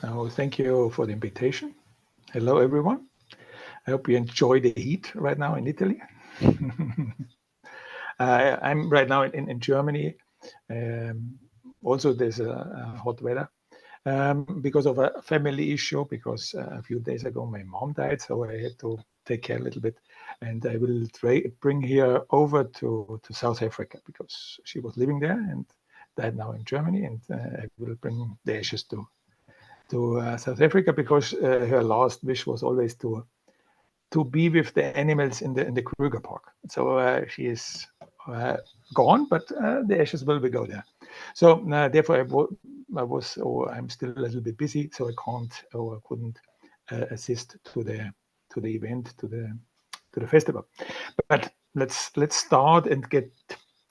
Oh, thank you for the invitation. Hello, everyone. I hope you enjoy the heat right now in Italy. I'm right now in Germany. Also, there's a hot weather because of a family issue, because a few days ago my mom died, so I had to take care a little bit. And I will bring her over to South Africa because she was living there and died now in Germany. And I will bring the ashes to South Africa because her last wish was always to be with the animals in the Kruger Park. So she is gone, but the ashes will go there. So therefore, I'm still a little bit busy, so I can't or I couldn't assist to the event, to the festival. But let's start and get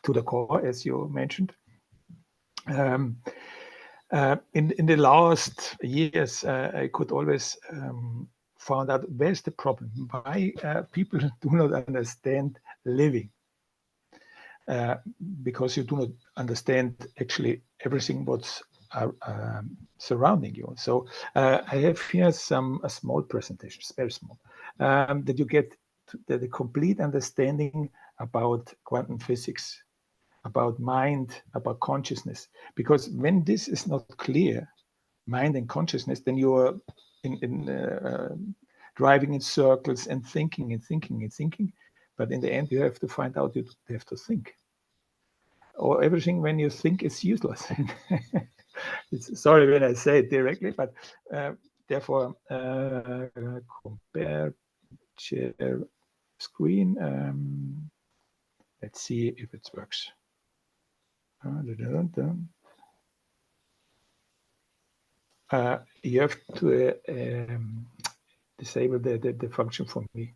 to the core, as you mentioned. In the last years, I could always find out where's the problem, why people do not understand living, because you do not understand actually everything what's surrounding you. So I have here a small presentation, very small, that you get the complete understanding about quantum physics, about mind, about consciousness. Because when this is not clear, mind and consciousness, then you are driving in circles and thinking and thinking and thinking. But in the end, you have to find out you have to think. Or everything when you think is useless. Sorry when I say it directly, but therefore, compare share screen. Let's see if it works. You have to disable the function for me.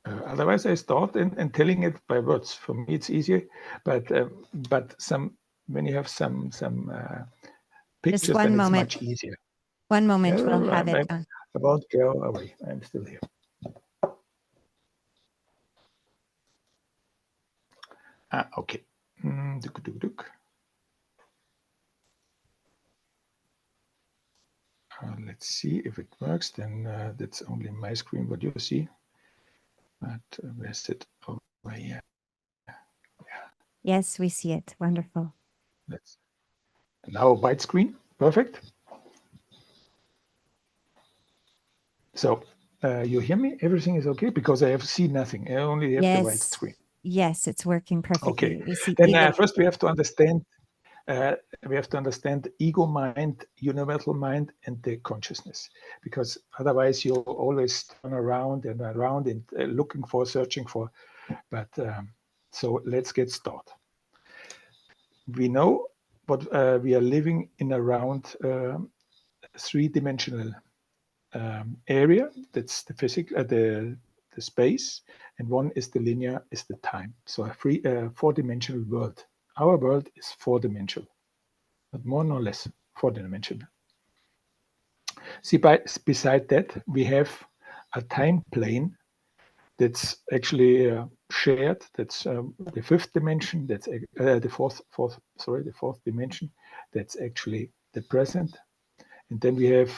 Otherwise, I start and telling it by words. For me, it's easier, but when you have some pictures, just one then moment. it's much easier. One moment, we'll have it I won't go away. I'm still here. Okay. Let's see if it works. Then that's only my screen, what you see. But where's it? Over here. Yeah. Yes, we see it. Wonderful. Now widescreen. Perfect. So you hear me? Everything is okay because I have seen nothing. I only have the widescreen. Yes, it's working perfectly. Okay. We see Then first we have to understand. Ego mind, universal mind, and the consciousness, because otherwise you always turn around and around and looking for, searching for. But so let's get started. We know what we are living in around three-dimensional area. That's the physical, the space, and one is the linear, is the time. So a four-dimensional world. Our world is four-dimensional. But more nor less four-dimensional. See, beside that, we have a time plane that's actually shared. That's the fifth dimension. That's the fourth dimension. That's actually the present. And then we have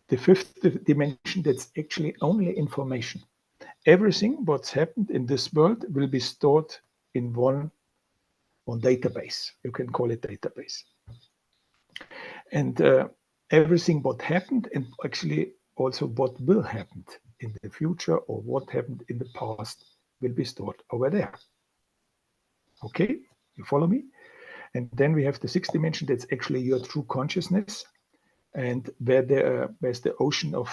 the fifth dimension. That's actually only information. Everything what's happened in this world will be stored in one database. You can call it database. And everything what happened and actually also what will happen in the future or what happened in the past will be stored over there. Okay, you follow me? And then we have the sixth dimension. That's actually your true consciousness, and where's the ocean of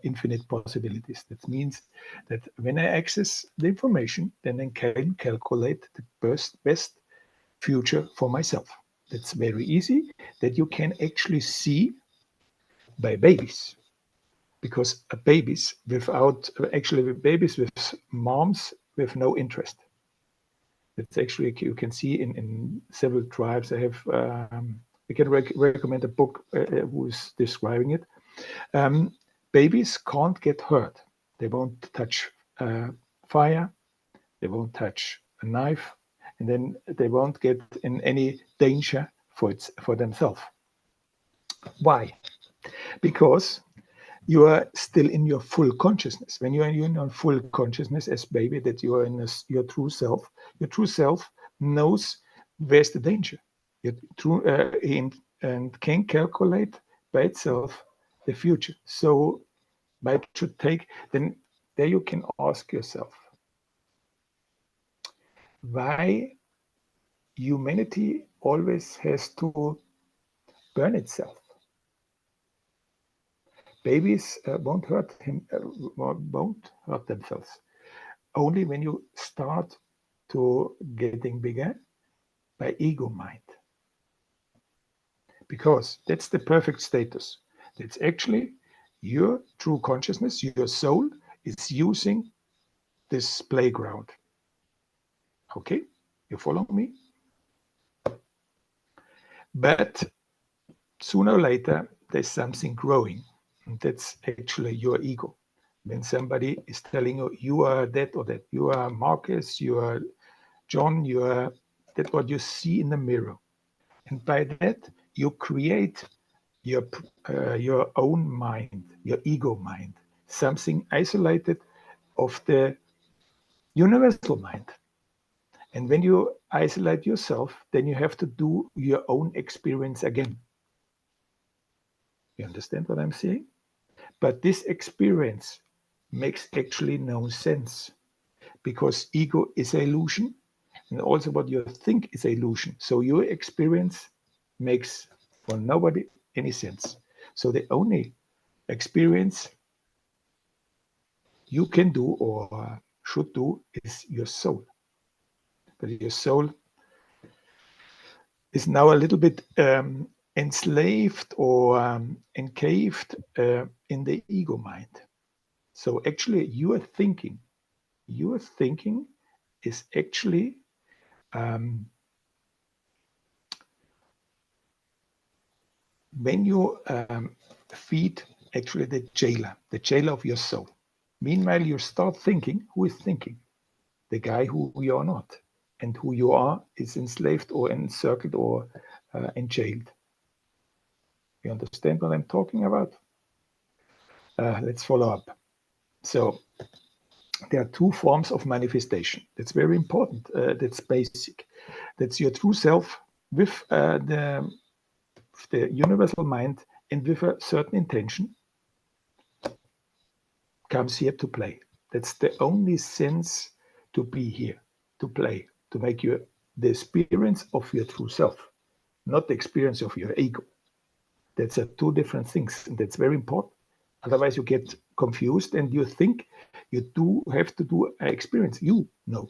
infinite possibilities. That means that when I access the information, then I can calculate the best future for myself. That's very easy, that you can actually see by babies. because babies babies with moms with no interest. It's actually, you can see in several tribes. I have, we can recommend a book who's describing it. Babies can't get hurt. They won't touch fire. They won't touch a knife, and then they won't get in any danger for themselves. Why? Because you are still in your full consciousness. When you are in your full consciousness as baby, that you are in your true self knows where's the danger. Your true and can calculate by itself the future. So by it should take, then there you can ask yourself, why humanity always has to burn itself. Babies won't hurt themselves. Only when you start to getting bigger by ego mind. Because that's the perfect status. It's actually your true consciousness, your soul is using this playground. Okay, you follow me? But sooner or later, there's something growing. And that's actually your ego. When somebody is telling you, you are that or that, you are Marcus, you are John, you are that, what you see in the mirror. And by that, you create your own mind, your ego mind, something isolated of the universal mind. And when you isolate yourself, then you have to do your own experience again. You understand what I'm saying? But this experience makes actually no sense, because ego is an illusion, and also what you think is an illusion. So your experience makes for nobody any sense. So the only experience you can do or should do is your soul. But your soul is now a little bit enslaved or encaved in the ego mind. So actually your thinking is actually when you feed actually the jailer of your soul. Meanwhile, you start thinking, who is thinking? The guy who you are not. And who you are is enslaved or encircled or enjailed. You understand what I'm talking about? Let's follow up. So there are two forms of manifestation. That's very important. That's basic. That's your true self with the universal mind and with a certain intention comes here to play. That's the only sense to be here, to play, to make you the experience of your true self, not the experience of your ego. That's two different things, and that's very important. Otherwise, you get confused and you think you do have to do an experience. You know,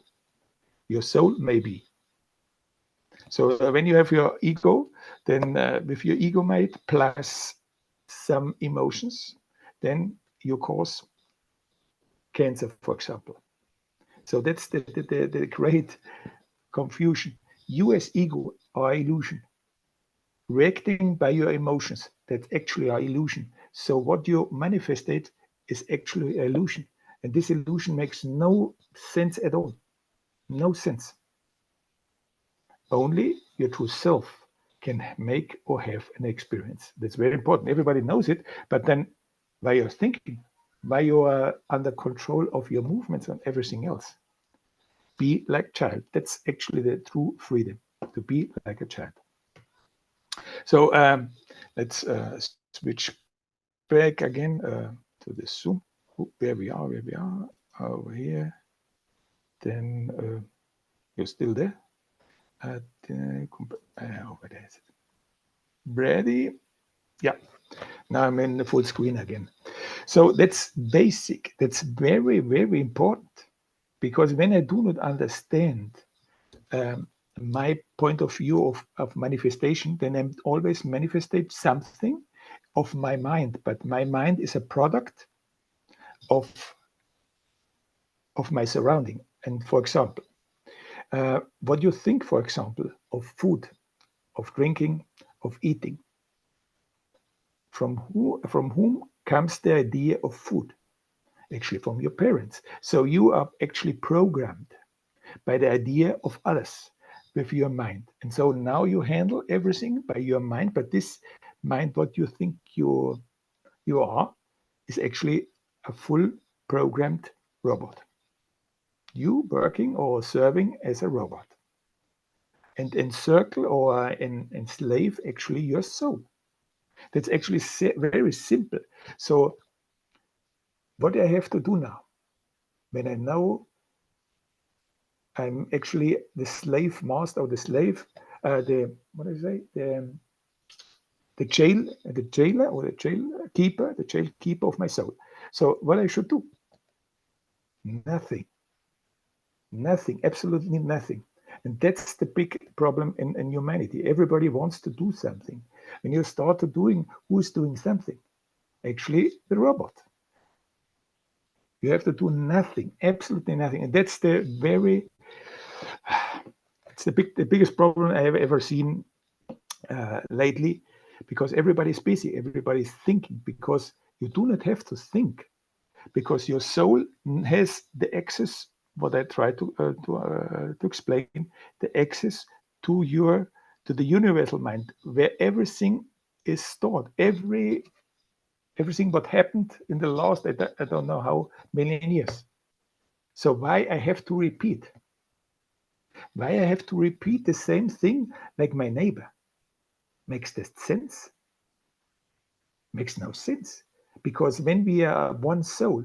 your soul maybe. So when you have your ego, then with your ego mate plus some emotions, then you cause cancer, for example. So that's the great confusion. You as ego are illusion. Reacting by your emotions, that's actually our illusion. So what you manifestate is actually an illusion. And this illusion makes no sense at all. No sense. Only your true self can make or have an experience. That's very important. Everybody knows it, but then by your thinking, by you are under control of your movements and everything else. Be like child. That's actually the true freedom, to be like a child. So let's switch back again to the Zoom. Where we are over here. Then you're still there. Over there. Ready? Yeah. Now I'm in the full screen again. So that's basic. That's very, very important, because when I do not understand my point of view of manifestation, then I always manifestate something of my mind, but my mind is a product of my surrounding. And for example, what you think, for example, of food, of drinking, of eating, from whom comes the idea of food? Actually, from your parents. So you are actually programmed by the idea of others with your mind. And so now you handle everything by your mind, but this mind, what you think you are, is actually a full programmed robot. You working or serving as a robot. And encircle or enslave actually your soul. That's actually very simple. So what I have to do now, when I know I'm actually the slave master or the slave, what do I say? The jailer or the jail keeper of my soul. So what I should do? Nothing, absolutely nothing. And that's the big problem in humanity. Everybody wants to do something. When you start to doing, who's doing something? Actually, the robot. You have to do nothing, absolutely nothing. And that's it's the biggest problem I have ever seen lately, because everybody's busy, everybody's thinking, because you do not have to think, because your soul has the access, what I try to explain, the access to the universal mind, where everything is stored, everything what happened in the last, I don't know how million years. So why I have to repeat? Why I have to repeat the same thing like my neighbor? Makes this sense? Makes no sense. Because when we are one soul,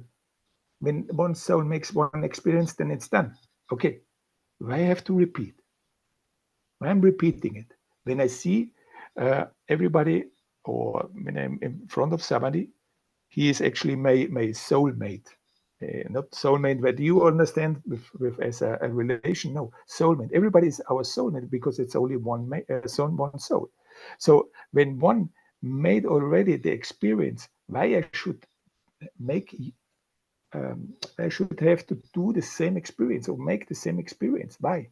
when one soul makes one experience, then it's done. Okay, why I have to repeat? Why I'm repeating it? When I see everybody, or when I'm in front of somebody, he is actually my soulmate. Not soulmate that you understand with as a relation. No, soulmate. Everybody is our soulmate because it's only one soul. So when one made already the experience, why I should make I should have to do the same experience or make the same experience? Why?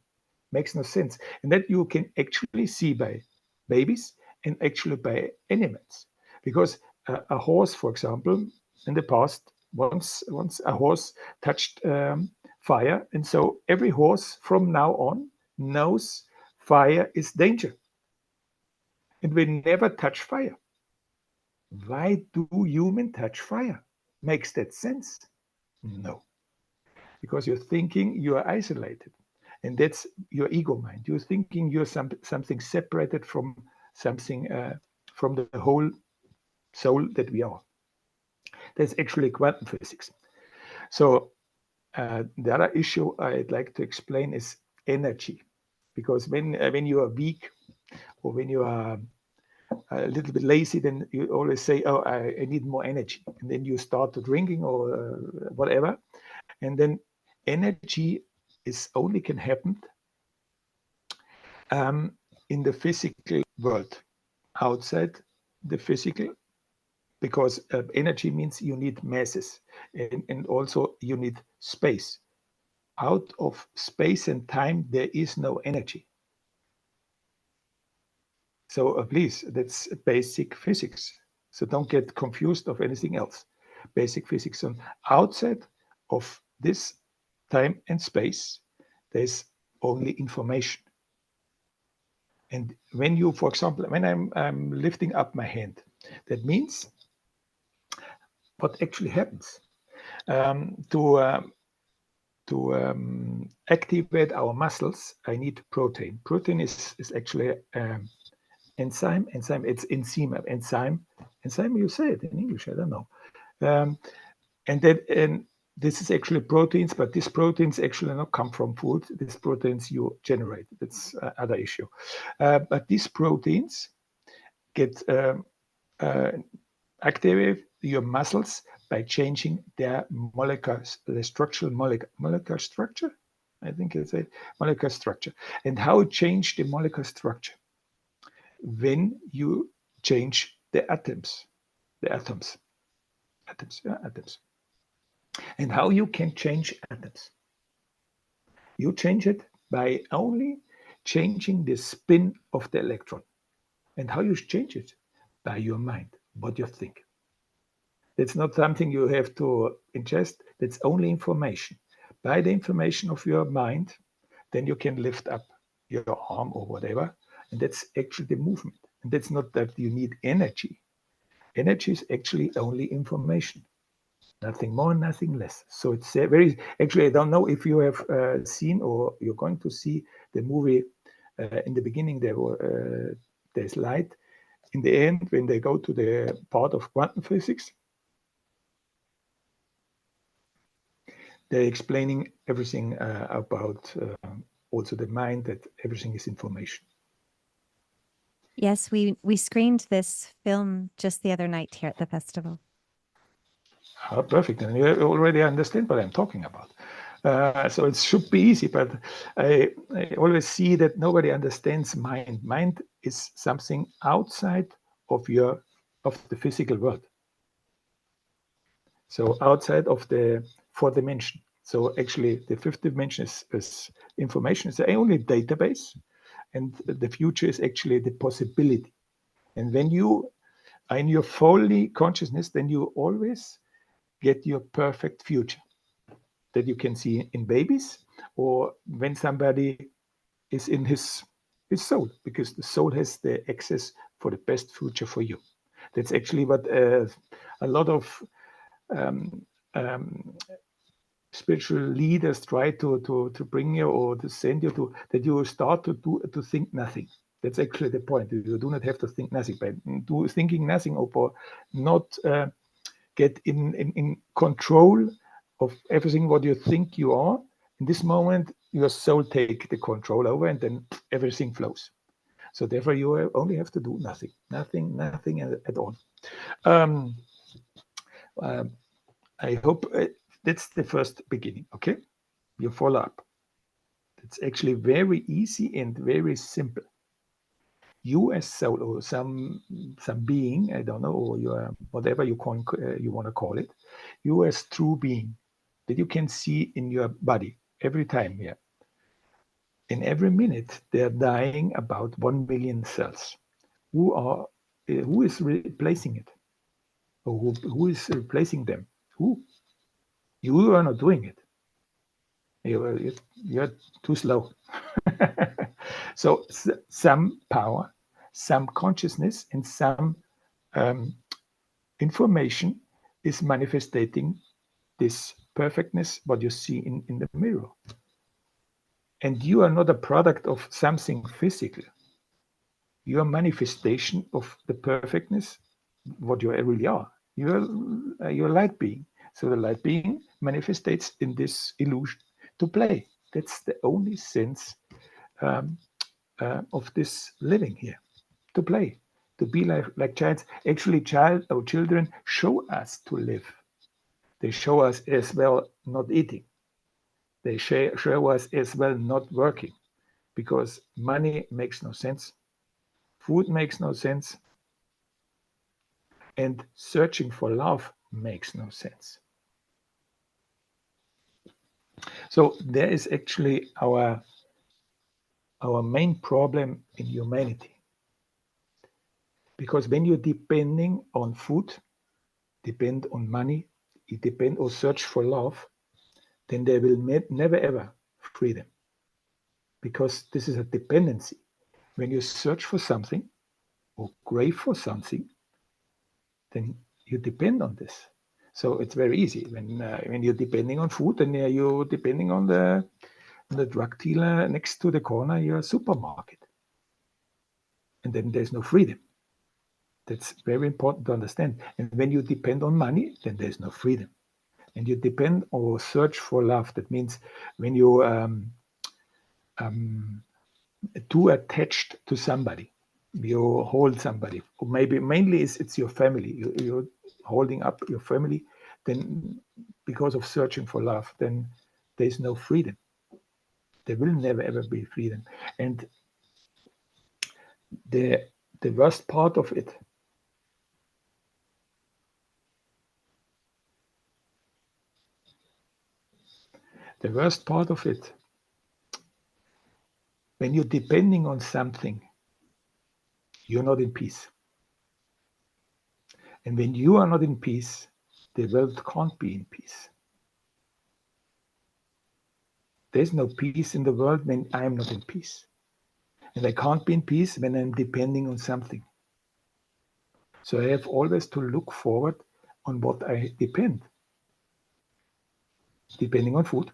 Makes no sense. And that you can actually see by babies and actually by animals, because a horse, for example, in the past, once a horse touched fire, and so every horse from now on knows fire is danger, and we never touch fire. Why do humans touch fire? Makes that sense? No, because you're thinking you are isolated, and that's your ego mind. You're thinking you're something separated from something, from the whole soul that we are. That's actually quantum physics. So the other issue I'd like to explain is energy, because when you are weak, or when you are a little bit lazy, then you always say, oh, I need more energy, and then you start to drinking or whatever, and then energy is only can happen in the physical world, outside the physical, because energy means you need masses, and also you need space. Out of space and time, there is no energy. So please, that's basic physics. So don't get confused of anything else. Basic physics. And outside of this time and space, there's only information. And when you, for example, when I'm lifting up my hand, that means what actually happens to activate our muscles. I need protein. Protein is actually enzyme. It's enzyme. You say it in English. I don't know. And this is actually proteins, but these proteins actually not come from food. These proteins you generate. That's another issue. But these proteins get activate your muscles by changing their molecular structure. I think it's a molecular structure. And how change the molecular structure? When you change the atoms. the atoms. Atoms, yeah, atoms. And how you can change atoms? You change it by only changing the spin of the electron. And how you change it? By your mind, what you think. That's not something you have to ingest. That's only information. By the information of your mind, then you can lift up your arm or whatever. And that's actually the movement. And that's not that you need energy. Energy is actually only information. Nothing more, nothing less. So it's very, actually, I don't know if you have seen or you're going to see the movie. In the beginning, there's light. In the end, when they go to the part of quantum physics, they're explaining everything about also the mind, that everything is information. Yes, we screened this film just the other night here at the festival. Oh, perfect. And you already understand what I'm talking about. So it should be easy, but I always see that nobody understands mind. Mind is something outside of the physical world. So outside of the fourth dimension. So actually the fifth dimension is information. It's the only database, and the future is actually the possibility. And when you are in your fully consciousness, then you always get your perfect future that you can see in babies, or when somebody is in his soul, because the soul has the access for the best future for you. That's actually what a lot of spiritual leaders try to bring you or to send you to, that you start to think nothing. That's actually the point. You do not have to think nothing. By thinking nothing, or not get in control of everything what you think you are, in this moment your soul take the control over, and then everything flows. So therefore you only have to do nothing at all. I hope that's the first beginning. Okay, you follow up. It's actually very easy and very simple. You as soul, or some being, I don't know, or you are whatever you want to call it, you as true being that you can see in your body every time here. In every minute, they're dying about 1 million cells. Who is replacing it? Or who is replacing them? Who? You are not doing it. You're too slow. So some power, some consciousness, and some information is manifesting this perfectness, what you see in the mirror. And you are not a product of something physical. You are a manifestation of the perfectness, what you really are. You're a light being. So the light being manifests in this illusion to play. That's the only sense of this living here, to play, to be like childs. Actually, children show us to live. They show us as well not eating. They show us as well not working, because money makes no sense, food makes no sense, and searching for love makes no sense. So there is actually our main problem in humanity. Because when you're depending on food, depend on money, you depend or search for love, then there will never ever freedom. Because this is a dependency. When you search for something or crave for something, then you depend on this. So it's very easy. When you're depending on food, then you're depending on the drug dealer next to the corner, your supermarket. And then there's no freedom. That's very important to understand. And when you depend on money, then there's no freedom. And you depend or search for love. That means when you too attached to somebody, you hold somebody, or maybe mainly it's your family. You're holding up your family, then because of searching for love, then there's no freedom. There will never ever be freedom. And the worst part of it The worst part of it, when you're depending on something, you're not in peace. And when you are not in peace, the world can't be in peace. There's no peace in the world when I'm not in peace. And I can't be in peace when I'm depending on something. So I have always to look forward on what I depend. Depending on food,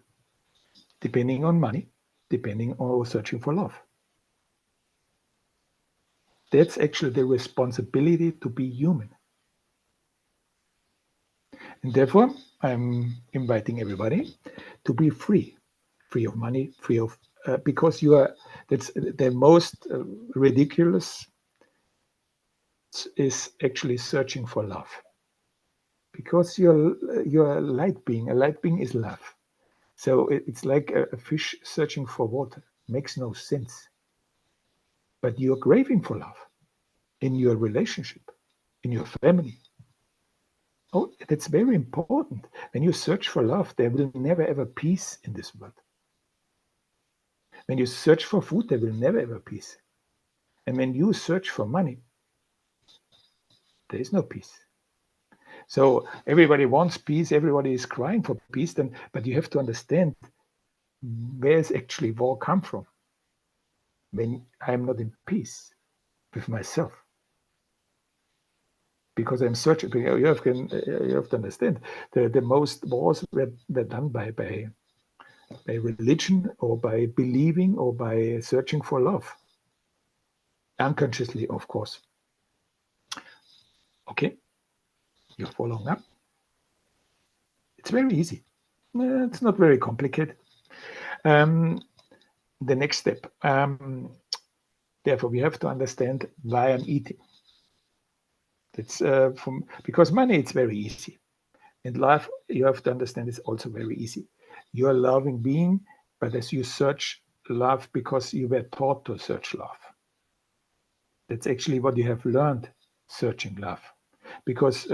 depending on money, depending on searching for love. That's actually the responsibility to be human. And therefore, I'm inviting everybody to be free of money, free of, because that's the most ridiculous is actually searching for love. Because you're a light being. A light being is love. So it's like a fish searching for water. Makes no sense. But you're craving for love in your relationship, in your family. Oh, that's very important. When you search for love, there will never ever peace in this world. When you search for food, there will never ever peace. And when you search for money, there is no peace. So everybody wants peace, everybody is crying for peace, but you have to understand where is actually war come from. When I'm not in peace with myself. Because I'm searching, you have to understand, the most wars were done by religion or by believing or by searching for love. Unconsciously, of course. Okay, you're following up. It's very easy. It's not very complicated. The next step. Therefore, we have to understand why I'm eating. That's because money, it's very easy. And life, you have to understand, is also very easy. You're a loving being, but as you search love because you were taught to search love. That's actually what you have learned, searching love. Because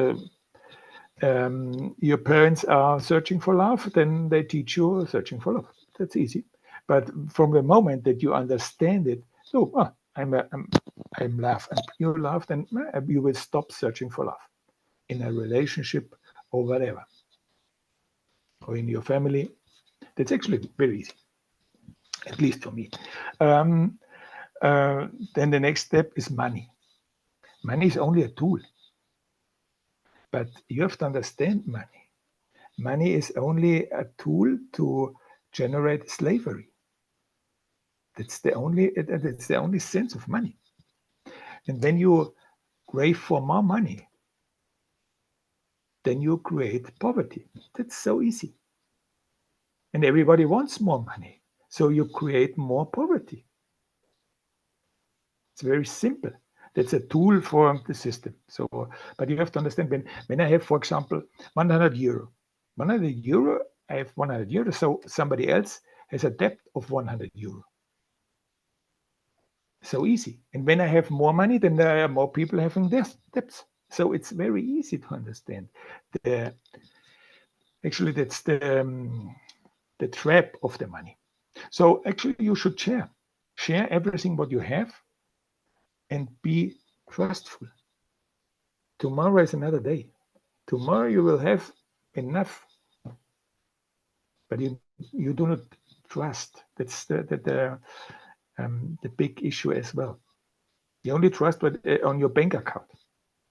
your parents are searching for love, then they teach you searching for love. That's easy. But from the moment that you understand it, I'm love and pure love, then you will stop searching for love in a relationship or whatever, or in your family. That's actually very easy, at least for me. Then the next step is money. Money is only a tool, but you have to understand money. Money is only a tool to generate slavery. That's the only sense of money. And when you crave for more money, then you create poverty. That's so easy. And everybody wants more money. So you create more poverty. It's very simple. That's a tool for the system. So, but you have to understand when I have, for example, 100 euro. 100 euro, I have 100 euro. So somebody else has a debt of 100 euro. So easy. And when I have more money, then there are more people having debts. So it's very easy to understand. Actually, that's the trap of the money. So actually, you should share everything what you have, and be trustful. Tomorrow is another day. Tomorrow you will have enough, but you do not trust. That's the big issue as well. You only trust on your bank account,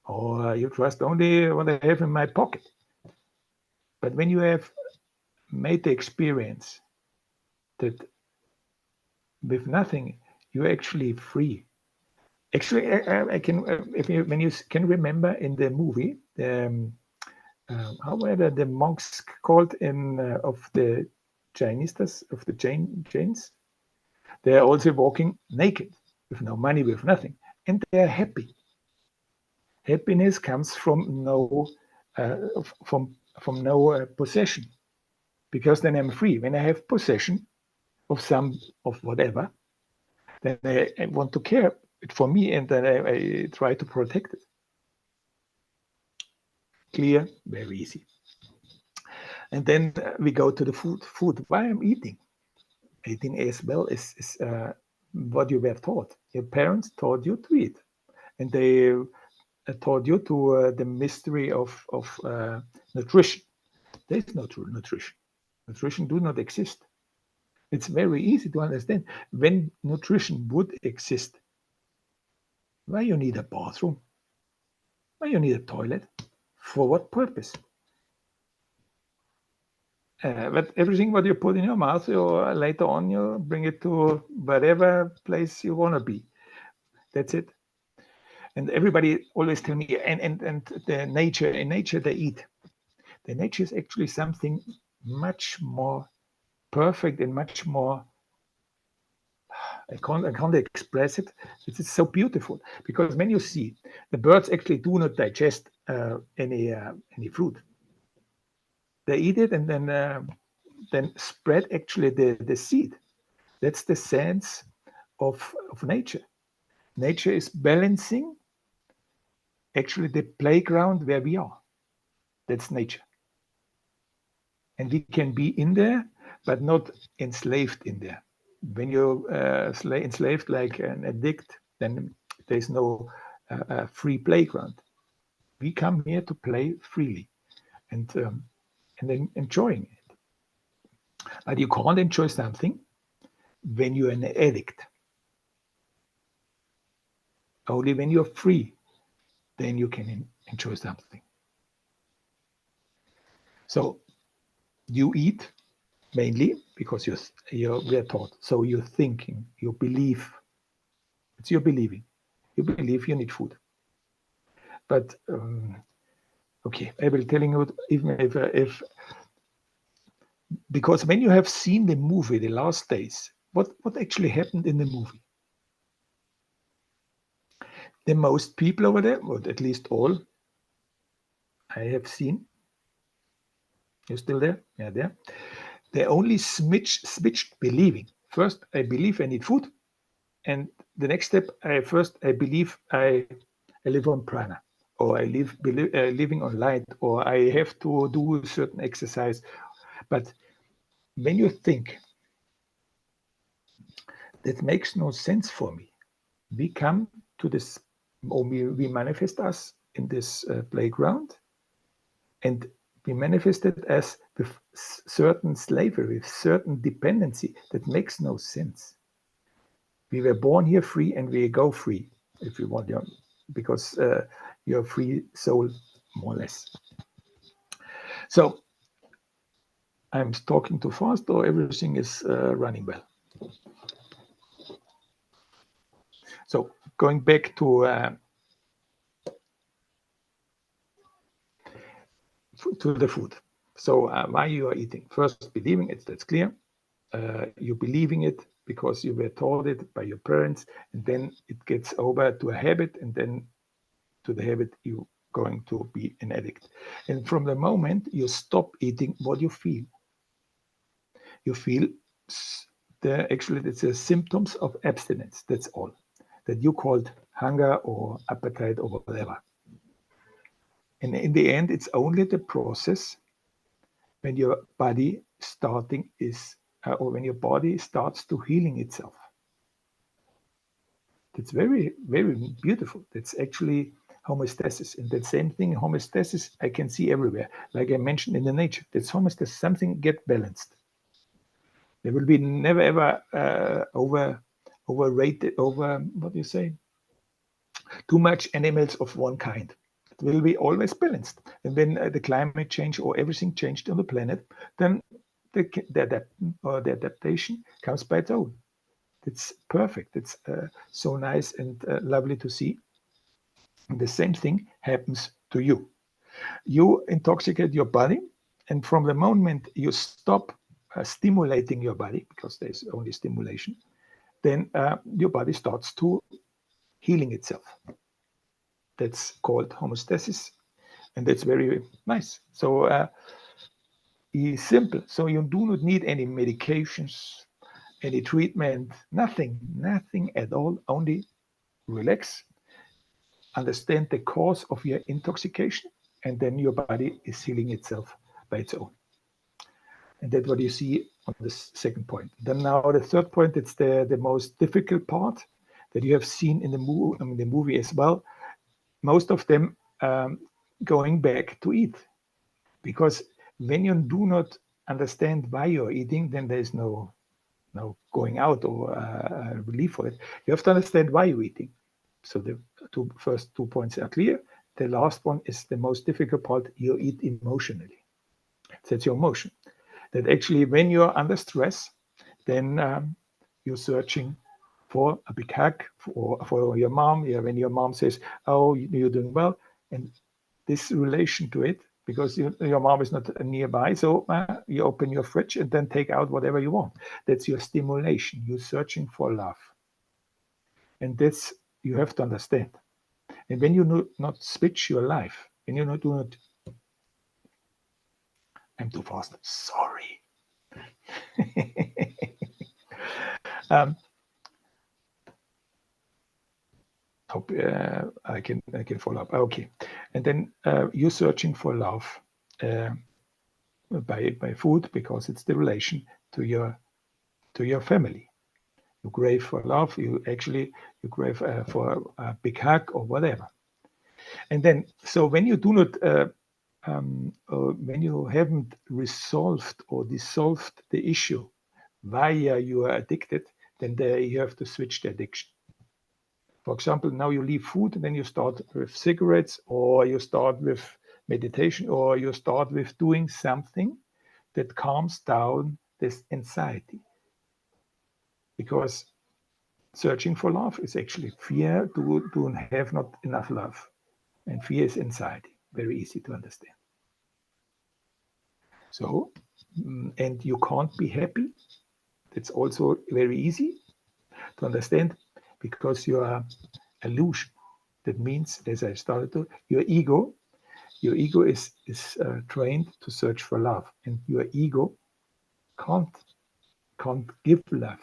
or you trust only what I have in my pocket. But when you have made the experience that with nothing you're actually free. Actually, I can, when you can remember in the movie, how were the monks called in of the Jainistas, of the Jains? They are also walking naked, with no money, with nothing, and they are happy. Happiness comes from no possession, because then I'm free. When I have possession of whatever, then I want to care it for me, and then I try to protect it. Clear, very easy. And then we go to the food. Why I'm eating? Eating as well is what you were taught. Your parents taught you to eat, and they taught you to the mystery of nutrition. There is no true nutrition. Nutrition do not exist. It's very easy to understand. When nutrition would exist, why you need a bathroom? Why you need a toilet? For what purpose? But everything what you put in your mouth, or later on you bring it to whatever place you want to be. That's it. And everybody always tell me, and the nature, in nature they eat. The nature is actually something much more perfect and much more, I can't express it. It's so beautiful, because when you see the birds actually do not digest any fruit. They eat it and then spread actually the seed. That's the sense of nature. Nature is balancing actually the playground where we are. That's nature. And we can be in there, but not enslaved in there. When you're enslaved like an addict, then there's no free playground. We come here to play freely and then enjoying it. But you can't enjoy something when you're an addict. Only when you're free, then you can enjoy something. So you eat mainly because we are taught. So you're thinking, you believe. It's your believing. You believe you need food. But okay, I will tell you, even if because when you have seen the movie The Last Days, what actually happened in the movie? The most people over there, or at least all I have seen, you're still there? Yeah, there. They only switched believing. First, I believe I need food, and the next step, I believe I live on prana, or I living on light, or I have to do a certain exercise. But when you think, that makes no sense for me. We come to this, or we manifest us in this playground, and we manifest it as with certain slavery, with certain dependency. That makes no sense. We were born here free, and we go free if you want, because you're a free soul, more or less. So I'm talking too fast, or everything is running well? So going back to the food. So why you are eating? First, believing it, that's clear. You believing it because you were taught it by your parents, and then it gets over to a habit, and then to the habit you going to be an addict. And from the moment you stop eating, what you feel? You feel actually it's a symptoms of abstinence. That's all. That you called hunger or appetite or whatever. And in the end, it's only the process when your body or when your body starts to healing itself. That's very, very beautiful. That's actually homeostasis. And that same thing, homeostasis, I can see everywhere. Like I mentioned in the nature, that's homeostasis, something get balanced. There will be never ever overrated, what do you say? Too much animals of one kind. It will be always balanced. And when the climate change or everything changed on the planet, then the adaptation comes by its own. It's perfect. It's so nice and lovely to see. And the same thing happens to you. You intoxicate your body, and from the moment you stop stimulating your body, because there's only stimulation, then your body starts to healing itself. That's called homeostasis, and that's very nice. So it's simple. So you do not need any medications, any treatment, nothing at all. Only relax, understand the cause of your intoxication, and then your body is healing itself by its own. And that's what you see on the second point. Then now the third point, it's the most difficult part that you have seen in the movie as well. Most of them going back to eat. Because when you do not understand why you're eating, then there's no going out or relief for it. You have to understand why you're eating. So the first 2 points are clear. The last one is the most difficult part. You eat emotionally. That's your emotion. That actually when you're under stress, then you're searching for a big hug for your mom. Yeah, when your mom says, oh, you're doing well. And this relation to it, because your mom is not nearby, so you open your fridge and then take out whatever you want. That's your stimulation. You're searching for love. And that's, you have to understand. And when you not switch your life, when you do not, I'm too fast, sorry. Hope I can follow up. Okay, and then you're searching for love by food, because it's the relation to your family. You crave for love. You crave for a big hug or whatever. And then, so when you do not, when you haven't resolved or dissolved the issue why you are addicted, then you have to switch the addiction. For example, now you leave food, and then you start with cigarettes, or you start with meditation, or you start with doing something that calms down this anxiety. Because searching for love is actually fear to have not enough love. And fear is anxiety. Very easy to understand. So, and you can't be happy. That's also very easy to understand, because you are illusion. That means, as I started to, your ego is trained to search for love, and your ego can't give love.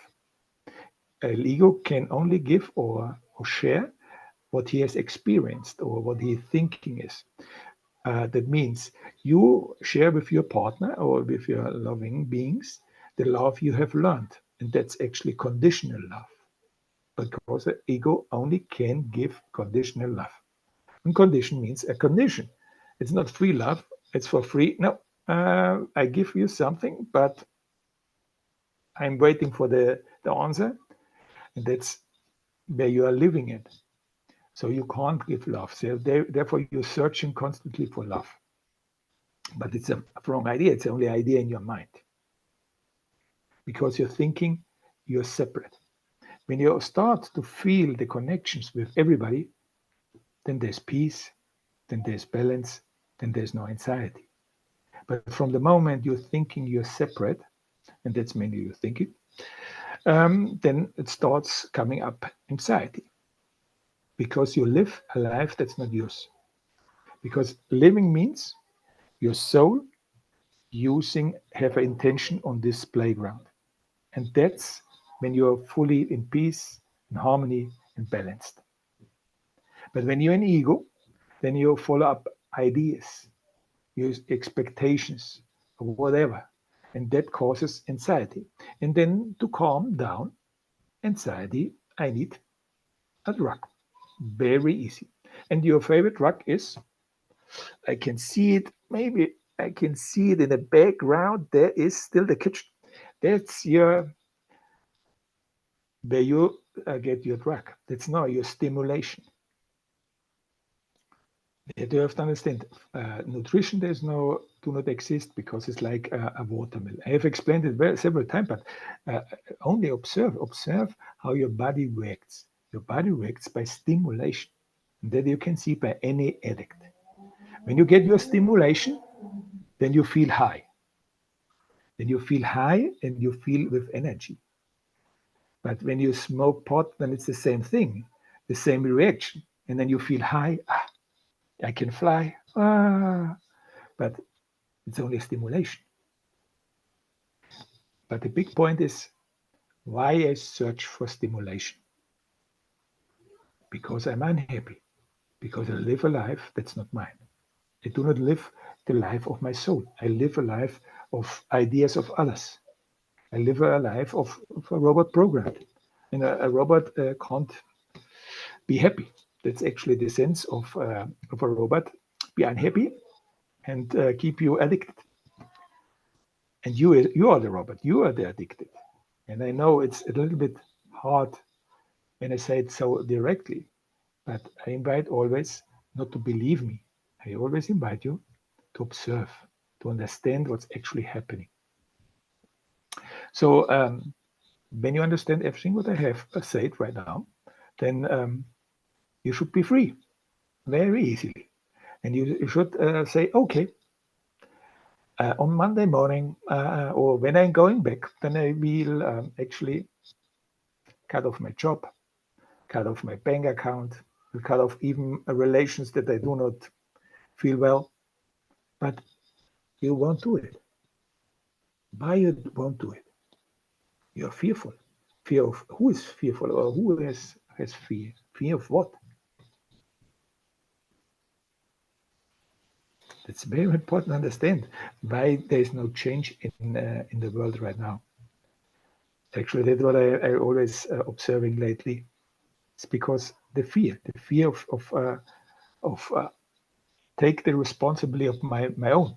An ego can only give or share what he has experienced or what his thinking is. That means you share with your partner or with your loving beings the love you have learned, and that's actually conditional love, because the ego only can give conditional love. And condition means a condition. It's not free love. It's for free. No, I give you something, but I'm waiting for the answer. And that's where you are living it. So you can't give love. So therefore, you're searching constantly for love. But it's a wrong idea. It's only an idea in your mind. Because you're thinking you're separate. When you start to feel the connections with everybody, then there's peace, then there's balance, then there's no anxiety. But from the moment you're thinking you're separate, and that's mainly your thinking, then it starts coming up anxiety. Because you live a life that's not yours. Because living means your soul have an intention on this playground. And that's when you're fully in peace, in harmony, and balanced. But when you're in ego, then you follow up ideas, use expectations, or whatever. And that causes anxiety. And then to calm down anxiety, I need a drug. Very easy. And your favorite drug is, I can see it, maybe I can see it in the background. There is still the kitchen. That's where you get your drug. That's not your stimulation. You have to understand, nutrition do not exist, because it's like a watermelon. I have explained it several times, but only observe how your body reacts. Your body reacts by stimulation. And that you can see by any addict. When you get your stimulation, then you feel high. Then you feel high and you feel with energy. But when you smoke pot, then it's the same thing, the same reaction. And then you feel high, I can fly, but it's only a stimulation. But the big point is why I search for stimulation. Because I'm unhappy. Because I live a life that's not mine. I do not live the life of my soul. I live a life of ideas of others. I live a life of a robot programmed. And a robot can't be happy. That's actually the sense of a robot. Be unhappy and keep you addicted. And you are the robot. You are the addicted. And I know it's a little bit hard when I say it so directly, but I invite always not to believe me. I always invite you to observe, to understand what's actually happening. So when you understand everything what I have said right now, then you should be free very easily. And you should say, okay, on Monday morning or when I'm going back, then I will actually cut off my job, cut off my bank account, will cut off even relations that I do not feel well. But you won't do it. Why you won't do it? You're fearful. Fear of who is fearful or who has fear? Fear of what? It's very important to understand why there is no change in the world right now. Actually, that's what I always observing lately. It's because the fear of take the responsibility of my own.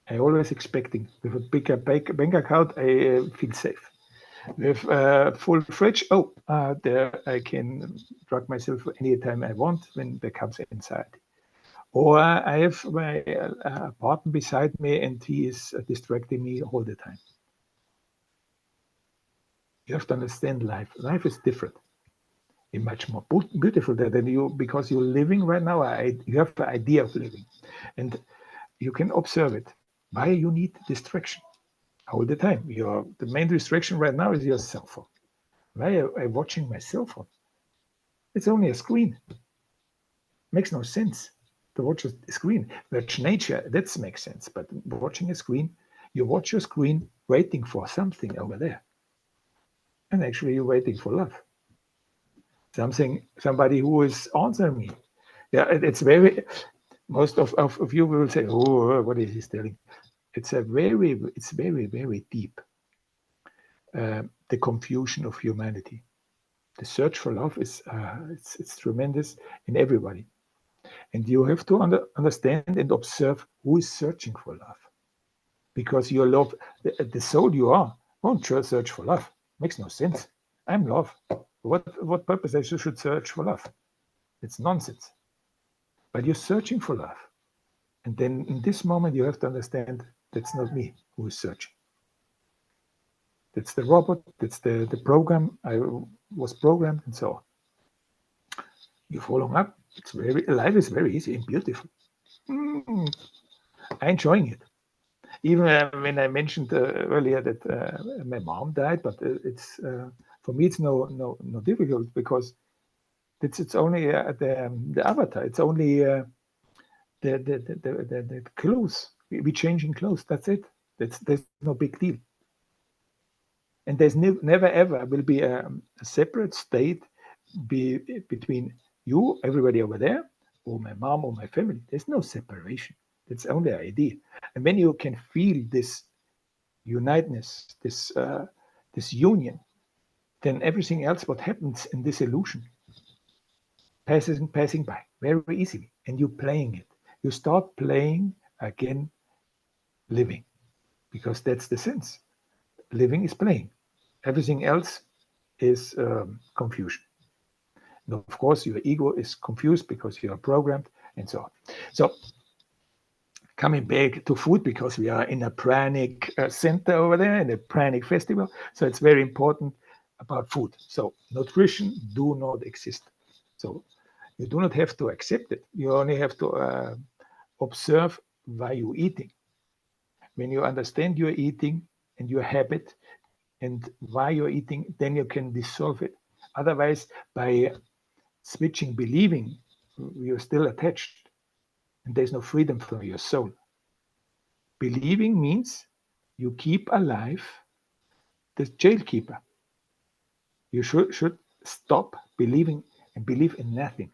I always expecting with a bigger bank account, I feel safe. With a full fridge, there I can drug myself anytime I want when there comes anxiety. Or I have my partner beside me and he is distracting me all the time. You have to understand life. Life is different. It's much more beautiful than you, because you're living right now. You have the idea of living. And you can observe it. Why you need distraction all the time? The main distraction right now is your cell phone. Why am I watching my cell phone? It's only a screen. Makes no sense to watch a screen. Watch nature, that makes sense. But watching a screen, you watch your screen waiting for something over there. And actually you're waiting for love. Somebody who is answering me. Yeah, it's very, most of you will say, oh, what is he telling? It's very, very deep. The confusion of humanity. The search for love is it's tremendous in everybody. And you have to understand and observe who is searching for love. Because your love, the soul you are, won't search for love. Makes no sense. I'm love. What purpose I should search for love? It's nonsense. But you're searching for love. And then in this moment, you have to understand that's not me who is searching. That's the robot, that's the program. I was programmed and so on. You follow up. Life is very easy and beautiful. I'm enjoying it. Even when I mentioned earlier that my mom died, but it's for me it's no difficult, because it's only the avatar. It's only the clothes. We changing clothes. That's it. There's no big deal. And there's never ever will be a separate state between you, everybody over there, or my mom or my family. There's no separation. It's only an idea. And when you can feel this uniteness, this union, then everything else what happens in this illusion passing by very easily, and you're playing it. You start playing again, living, because that's the sense. Living is playing. Everything else is confusion. And of course, your ego is confused because you are programmed and so on. So coming back to food, because we are in a pranic center over there, in a pranic festival. So it's very important about food. So nutrition do not exist. So you do not have to accept it. You only have to observe why you're eating. When you understand your eating and your habit and why you're eating, then you can dissolve it. Otherwise, by switching believing, you're still attached, and there's no freedom for your soul. Believing means you keep alive the jailkeeper. You should stop believing and believe in nothing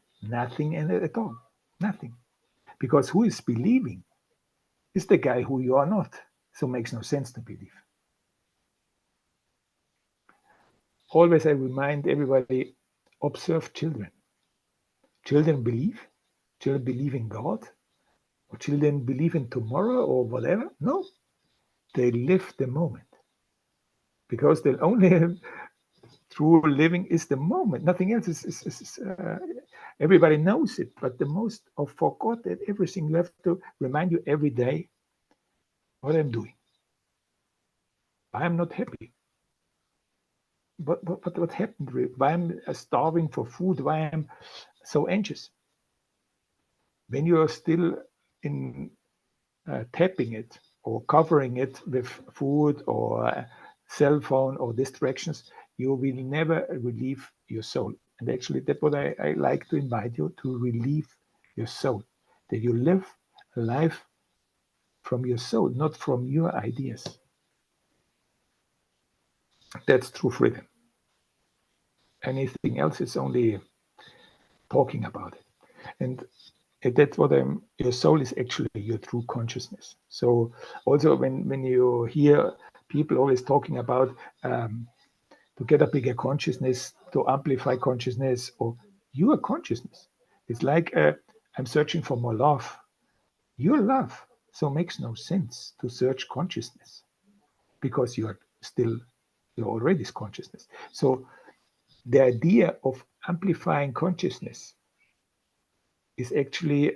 at all, nothing. Because who is believing is the guy who you are not. So it makes no sense to believe. Always I remind everybody, observe children. Children believe. Children believe in God. Or children believe in tomorrow or whatever. No, they live the moment. Because the only true living is the moment. Nothing else is everybody knows it, but the most of forgot that everything. You have to remind you every day what I'm doing. I'm not happy. But what happened? Why I'm starving for food? Why I'm so anxious? When you are still in tapping it or covering it with food or cell phone or distractions, you will never relieve your soul. And actually, that's what I like to invite you to relieve your soul, that you live a life from your soul, not from your ideas. That's true freedom. Anything else is only talking about it. And that's what your soul is actually your true consciousness. So also when you hear people always talking about to get a bigger consciousness, to amplify consciousness, or your consciousness, it's like I'm searching for more love. Your love, so it makes no sense to search consciousness because you're already consciousness. So the idea of amplifying consciousness is actually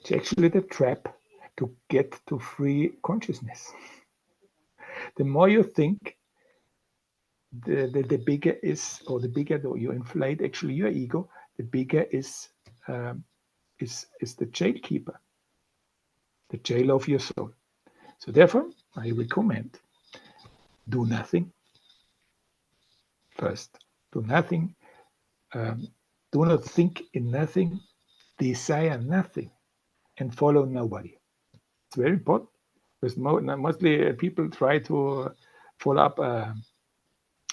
it's actually the trap to get to free consciousness. The more you think, the bigger is, or the bigger you inflate actually your ego, the bigger is the jail keeper, the jail of your soul. So therefore, I recommend do nothing. First, do nothing. Do not think in nothing, desire nothing, and follow nobody. It's very important because mostly people try to follow up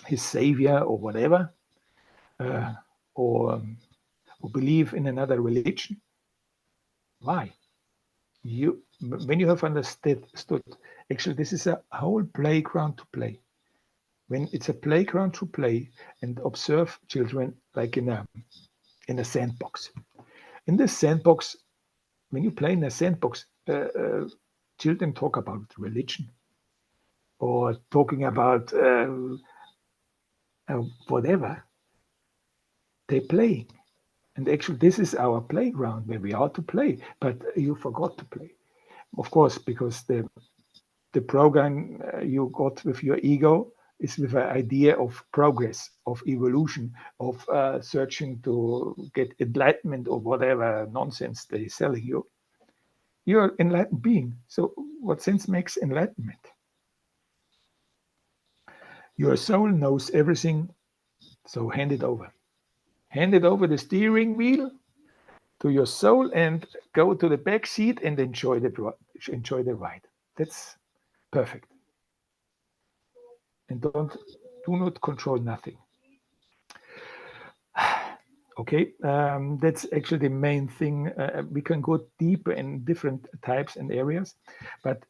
his savior or whatever, or believe in another religion. Why? When you have understood, actually, this is a whole playground to play. When it's a playground to play and observe children like in a sandbox. In the sandbox, when you play in a sandbox, children talk about religion or talking about whatever. They're playing. And actually, this is our playground where we are to play, but you forgot to play. Of course, because the program you got with your ego is with an idea of progress, of evolution, of searching to get enlightenment or whatever nonsense they're selling you. You're an enlightened being. So what sense makes enlightenment? Your soul knows everything, so hand it over. Hand it over the steering wheel to your soul and go to the back seat and enjoy the ride. That's perfect. And do not control nothing. Okay, that's actually the main thing. We can go deeper in different types and areas, but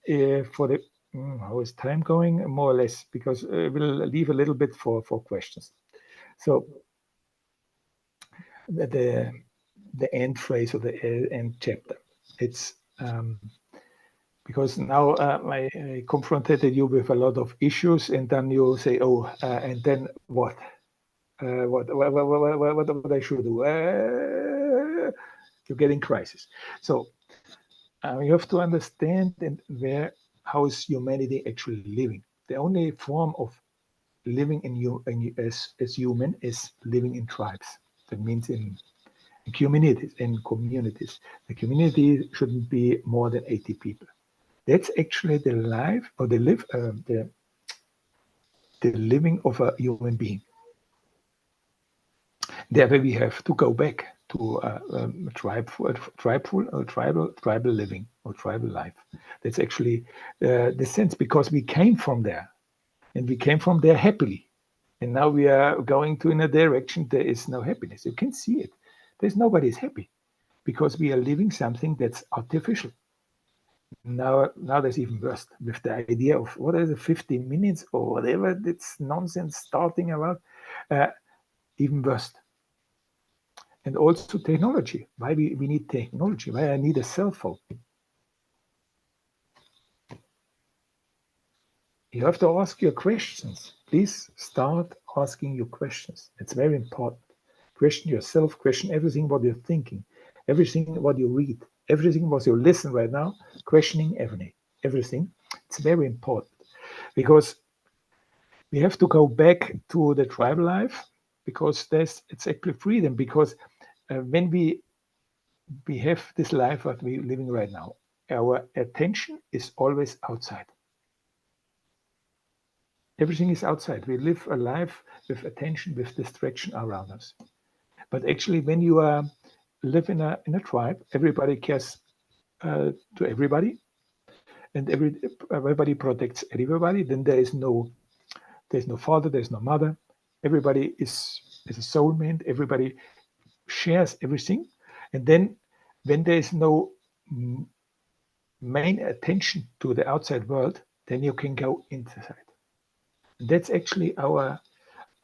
for the how is time going? More or less, because we'll leave a little bit for questions. So the end phrase or the end chapter. It's because now I confronted you with a lot of issues, and then you say, "Oh, and then what? What I should do?" You get in crisis. So you have to understand and how is humanity actually living. The only form of living as human is living in tribes. That means in communities. The community shouldn't be more than 80 people. That's actually the life or the living of a human being. Therefore, we have to go back to tribal living or tribal life. That's actually the sense, because we came from there, and we came from there happily, and now we are going to in a direction there is no happiness. You can see it. There's nobody's happy because we are living something that's artificial. Now there's even worse with the idea of what is it, 15 minutes or whatever. That's nonsense starting about. Even worse. And also technology. Why we need technology? Why I need a cell phone? You have to ask your questions. Please start asking your questions. It's very important. Question yourself, question everything what you're thinking, everything what you read, everything what you listen right now, questioning everything. It's very important because we have to go back to the tribal life because it's actually freedom. Because when we have this life that we're living right now, our attention is always outside. Everything is outside. We live a life with attention, with distraction around us. But actually, when you live in a tribe, everybody cares to everybody, and everybody protects everybody. Then there's no father, there's no mother. Everybody is a soulmate. Everybody shares everything, and then when there is no main attention to the outside world, then you can go inside. That's actually our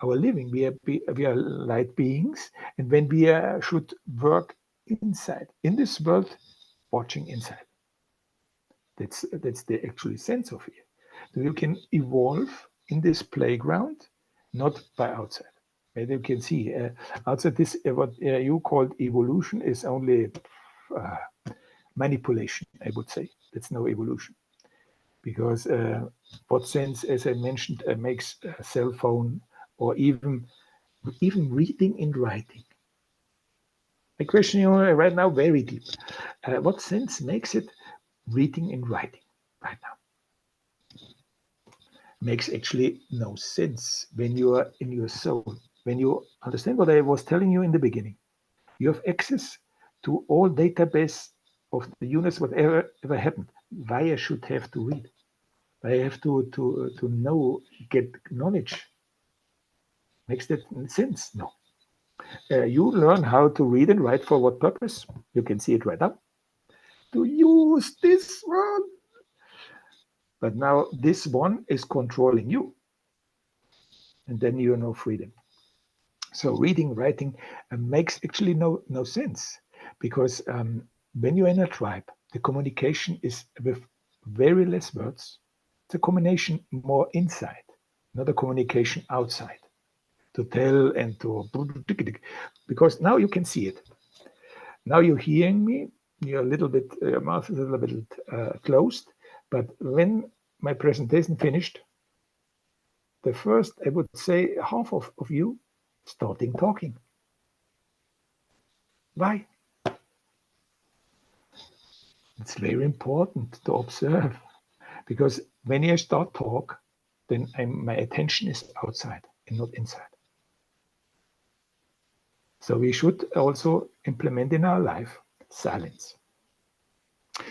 living. We are light beings, and when we should work inside in this world, watching inside. That's the actual sense of it. So you can evolve in this playground, not by outside. And you can see outside this, what you called evolution is only manipulation. I would say that's no evolution. Because what sense, as I mentioned, makes a cell phone or even reading and writing? I question you right now very deep. What sense makes it reading and writing right now? Makes actually no sense when you are in your soul. When you understand what I was telling you in the beginning, you have access to all database of the universe, whatever ever happened. Why I should have to read? I have to know, get knowledge. Makes that sense? No. You learn how to read and write for what purpose? You can see it right now. To use this one. But now this one is controlling you. And then you have no freedom. So reading, writing makes actually no sense. Because when you're in a tribe, the communication is with very less words. It's a communication more inside, not a communication outside. To tell and to, because now you can see it. Now you're hearing me. You're a little bit, your mouth is a little bit closed. But when my presentation finished, the first, I would say, half of you starting talking. Why? It's very important to observe, because when I start talk, then my attention is outside and not inside. So we should also implement in our life silence.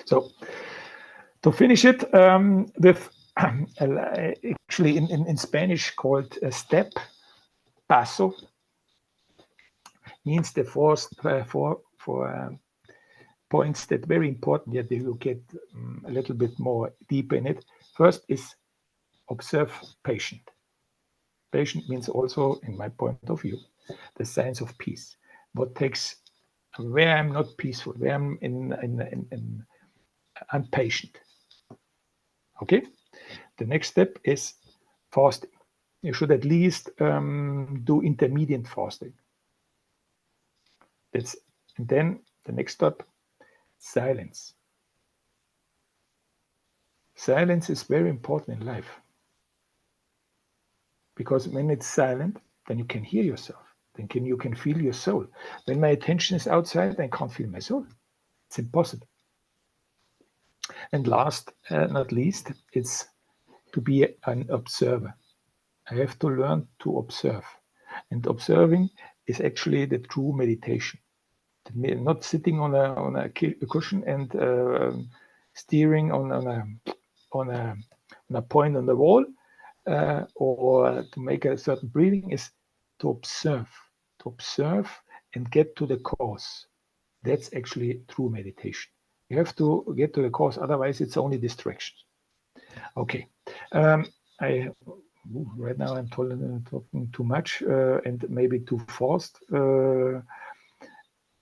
So to finish it with actually in Spanish called step, paso, means the four points that very important that you get a little bit more deeper in it. First is observe patient. Patient means also, in my point of view, the science of peace. What takes where I'm not peaceful, where I'm I'm patient. Okay. The next step is fasting. You should at least do intermediate fasting. And then the next step, silence. Silence is very important in life, because when it's silent, then you can hear yourself. Then you can feel your soul. When my attention is outside, I can't feel my soul. It's impossible. And last, not least, it's to be an observer. I have to learn to observe. And observing is actually the true meditation. Not sitting on a cushion and steering on a point on the wall, or to make a certain breathing, is to observe and get to the cause. That's actually true meditation. You have to get to the cause, otherwise it's only distraction. Okay. Right now I'm talking too much and maybe too fast.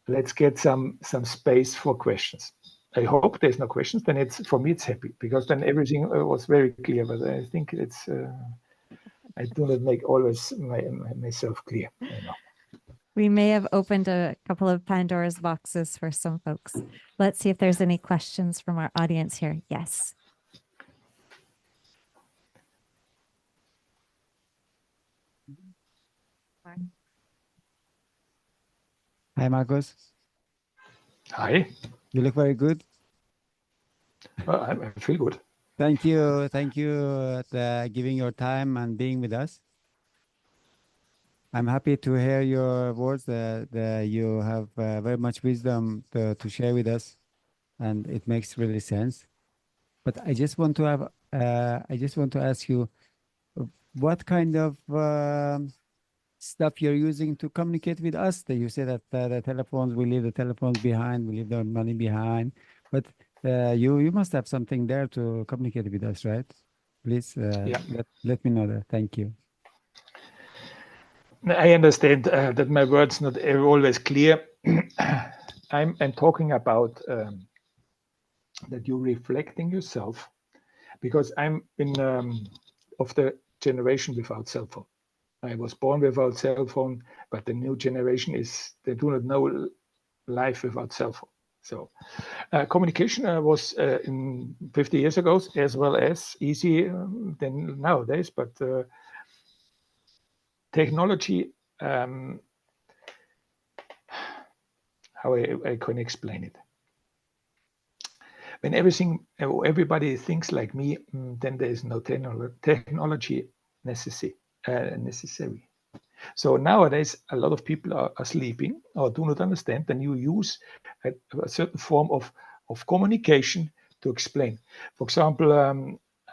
Let's get some space for questions. I hope there's no questions. Then it's, for me, it's happy, because then everything was very clear. But I think it's I do not make always myself clear. I know. We may have opened a couple of Pandora's boxes for some folks. Let's see if there's any questions from our audience here. Yes. Hi, Markus. Hi. You look very good. I feel good. Thank you. Thank you for giving your time and being with us. I'm happy to hear your words. That you have very much wisdom to share with us, and it makes really sense. But I just want to have, I just want to ask you, what kind of stuff you're using to communicate with us? That you say that the telephones, we leave the telephones behind, we leave the money behind, but you must have something there to communicate with us, right? Please let me know that. Thank you. I understand that my words not always clear. I'm talking about that you're reflecting yourself, because I'm in of the generation without cell phone. I was born without cell phone, but the new generation they do not know life without cell phone. So communication was in 50 years ago as well as easy than nowadays, but technology, how I can explain it. When everybody thinks like me, then there is no technology necessary. So nowadays, a lot of people are sleeping or do not understand. Then you use a certain form of communication to explain. For example,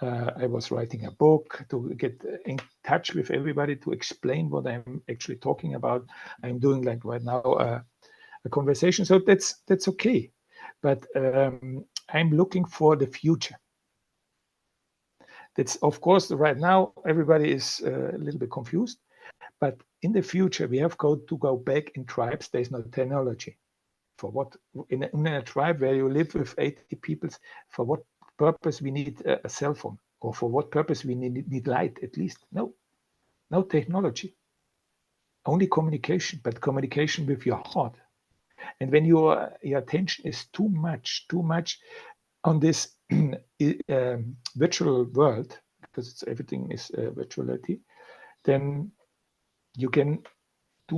I was writing a book to get in touch with everybody, to explain what I'm actually talking about. I'm doing, like right now, a conversation. So that's okay. But I'm looking for the future. That's, of course, right now everybody is a little bit confused. But in the future, we have to go back in tribes. There's no technology. For what, in a tribe where you live with 80 people, for what purpose we need a cell phone? Or for what purpose we need light, at least? No technology. Only communication, but communication with your heart. And when your attention is too much on this virtual world, because everything is virtuality, then you do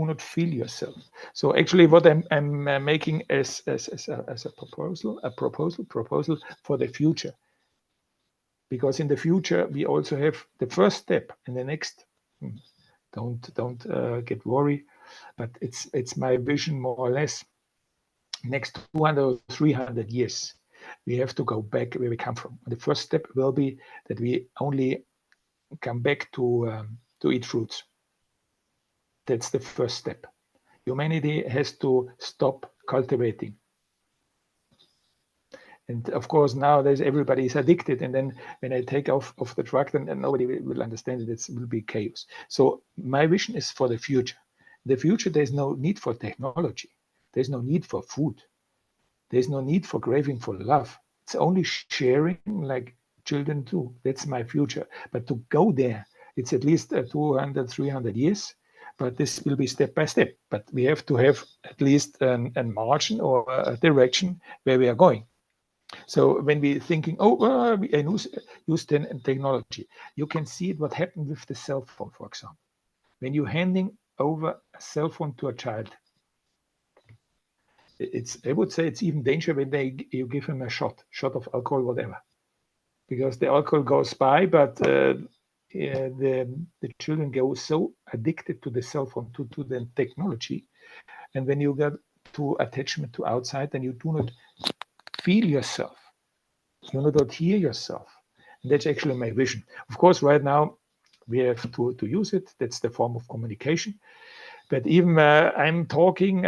not feel yourself. So actually, what I'm making as a proposal for the future, because in the future we also have the first step, and the next. Don't get worried, but it's my vision, more or less. Next 200 or 300 years, we have to go back where we come from. The first step will be that we only come back to eat fruits. That's the first step. Humanity has to stop cultivating. And of course, nowadays everybody is addicted. And then when I take off the drug, then nobody will understand it. It will be chaos. So my vision is for the future. In the future, there's no need for technology. There's no need for food. There's no need for craving for love. It's only sharing like children do. That's my future. But to go there, it's at least 200, 300 years. But this will be step by step. But we have to have at least a margin or a direction where we are going. So when we're thinking, I use technology, you can see what happened with the cell phone, for example. When you're handing over a cell phone to a child, I would say it's even dangerous when you give him a shot of alcohol, whatever, because the alcohol goes by, but the children go so addicted to the cell phone, to the technology, and when you get to attachment to outside, then you do not feel yourself. You do not hear yourself. And that's actually my vision. Of course, right now we have to use it. That's the form of communication. But even I'm talking,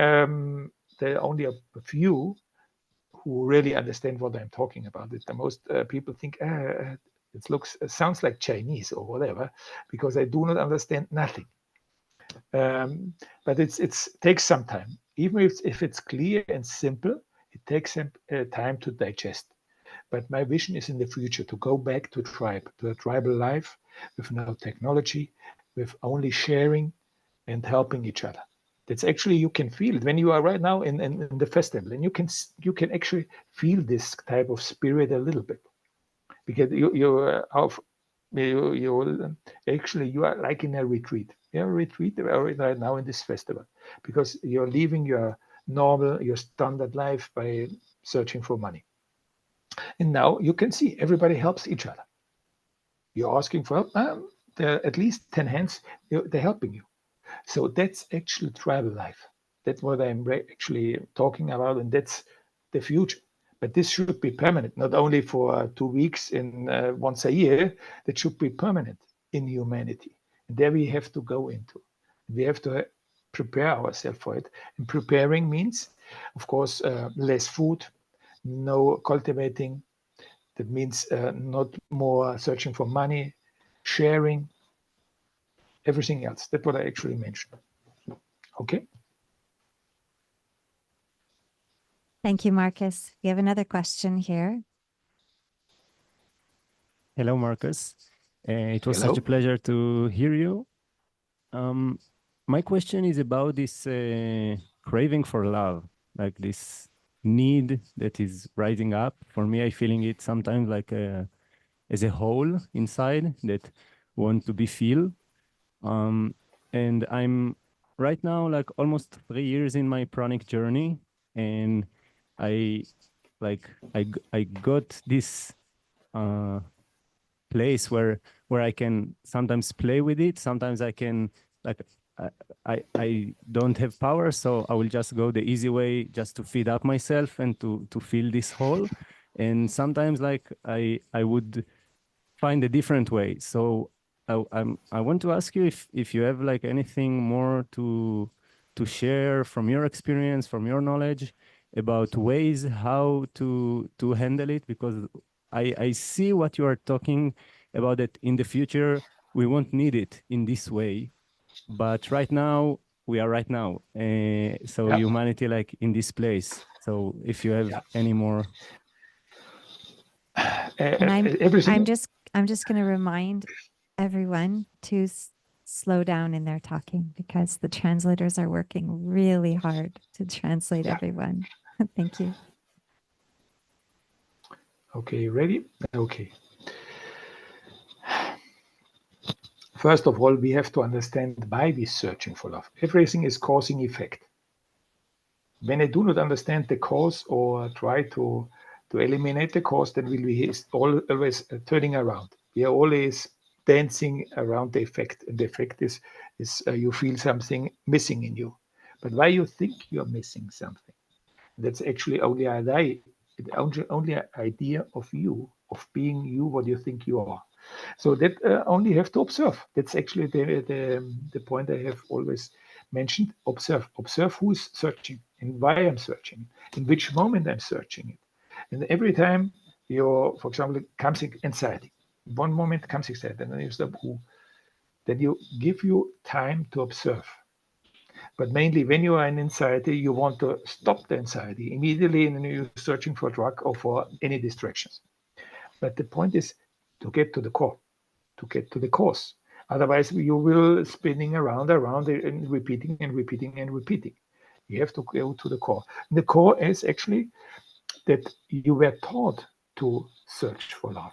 there are only a few who really understand what I'm talking about. The most people think it sounds like Chinese or whatever, because I do not understand nothing. But it takes some time. Even if it's clear and simple, it takes some time to digest. But my vision is in the future to go back to a tribal life with no technology, with only sharing and helping each other. That's actually, you can feel it when you are right now in the festival, and you can actually feel this type of spirit a little bit, because you are like in a retreat. You're a retreat right now in this festival, because you're leaving your standard life by searching for money. And now you can see everybody helps each other. You're asking for help. There are at least 10 hands, they're helping you. So that's actually tribal life. That's what I'm actually talking about, and that's the future. But this should be permanent, not only for 2 weeks in once a year. That should be permanent in humanity. And there we have to go into. We have to prepare ourselves for it. And preparing means, of course, less food, no cultivating. That means not more searching for money, sharing, everything else. That's what I actually mentioned. Okay. Thank you, Markus. We have another question here. Hello, Markus. It was Hello. such a pleasure to hear you. My question is about this craving for love, like this need that is rising up. For me, I feeling it sometimes like as a hole inside that want to be filled. And I'm right now like almost 3 years in my pranic journey, and I got this place where I can sometimes play with it. Sometimes I can like I don't have power, so I will just go the easy way just to feed up myself and to fill this hole. And sometimes like I would find a different way. So I want to ask you if you have like anything more to share from your experience, from your knowledge about ways how to handle it, because I see what you are talking about, that in the future we won't need it in this way, but right now we are right now. So Yeah. humanity like in this place. So if you have any more. And everything. I'm just going to remind everyone to slow down in their talking, because the translators are working really hard to translate everyone. Thank you. Okay, ready? Okay. First of all, we have to understand why we're searching for love. Everything is causing effect. When I do not understand the cause or try to eliminate the cause, then we'll be always turning around. We are always dancing around the effect, and the effect is you feel something missing in you. But why you think you're missing something? That's actually only only an idea of you, of being you, what you think you are. So that only have to observe. That's actually the point I have always mentioned. Observe who is searching and why I'm searching, in which moment I'm searching it. And every time for example, comes anxiety. One moment comes anxiety, and then you stop. Then you give you time to observe. But mainly when you are in anxiety, you want to stop the anxiety immediately, and you're searching for a drug or for any distractions. But the point is to get to the core, to get to the cause. Otherwise, you will spinning around and repeating and repeating and repeating. You have to go to the core. And the core is actually that you were taught to search for love.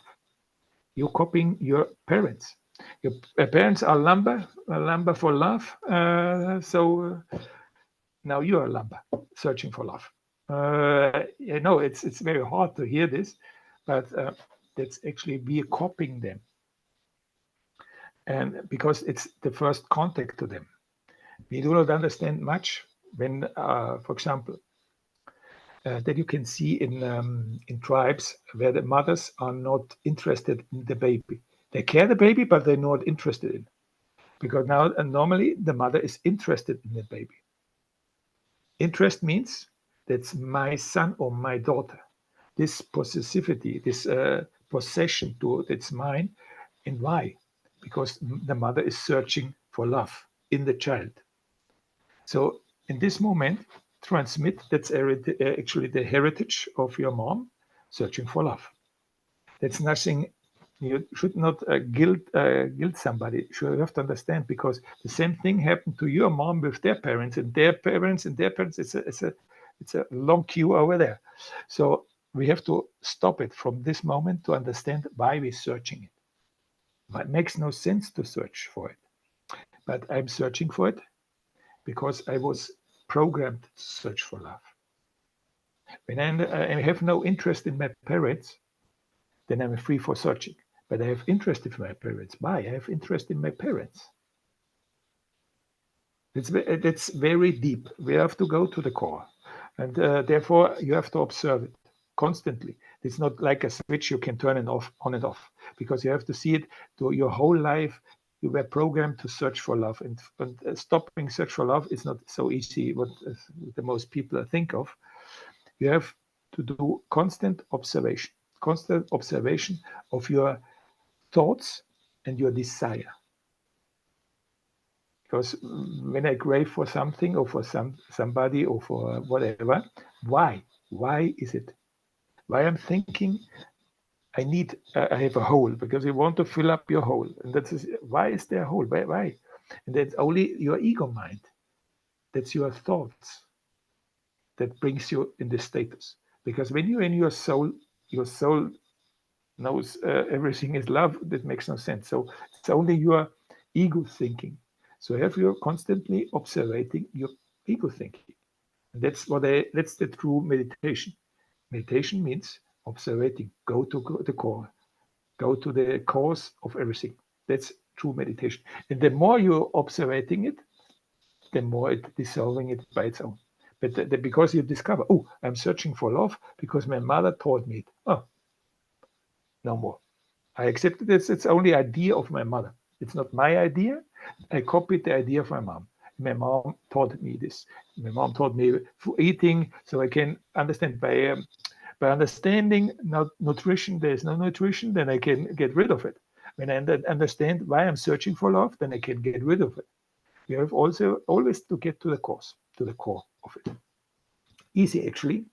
You're copying your parents. Your parents are lumber for love. So now you are lumber, searching for love. I know it's very hard to hear this, but that's actually we are copying them. And because it's the first contact to them. We do not understand much when, for example, that you can see in tribes where the mothers are not interested in the baby. They care the baby, but they're not interested in. Because normally the mother is interested in the baby. Interest means that's my son or my daughter. This possessivity, this possession to it's mine. And why? Because the mother is searching for love in the child. So in this moment, transmit, that's actually the heritage of your mom, searching for love. That's nothing, you should not guilt somebody. You have to understand, because the same thing happened to your mom with their parents and their parents and their parents. It's a long queue over there. So we have to stop it from this moment to understand why we're searching it. It makes no sense to search for it. But I'm searching for it because I was programmed to search for love. When I have no interest in my parents, then I'm free for searching. But I have interest in my parents. Why? I have interest in my parents. That's very deep. We have to go to the core. And therefore, you have to observe it constantly. It's not like a switch you can turn it off, on and off, because you have to see it to your whole life. You were programmed to search for love, and stopping search for love is not so easy. What the most people think of. You have to do constant observation of your thoughts and your desire. Because when I crave for something or for somebody or for whatever, why? Why is it? Why I'm thinking I have a hole, because you want to fill up your hole. And that's why is there a hole? Why? And that's only your ego mind. That's your thoughts that brings you in this status. Because when you're in your soul knows everything is love. That makes no sense. So it's only your ego thinking. So have you constantly observing your ego thinking. And that's the true meditation. Meditation means observing. Go to the core. Go to the cause of everything. That's true meditation. And the more you're observing it, the more it's dissolving it by its own. But because you discover, oh, I'm searching for love because my mother taught me it. Oh, no more. I accepted this. It's only idea of my mother. It's not my idea. I copied the idea of my mom. My mom taught me this. My mom taught me for eating, so I can understand by understanding nutrition. There is no nutrition, then I can get rid of it. When I understand why I'm searching for love, then I can get rid of it. You have also always to get to the core of it. Easy, actually.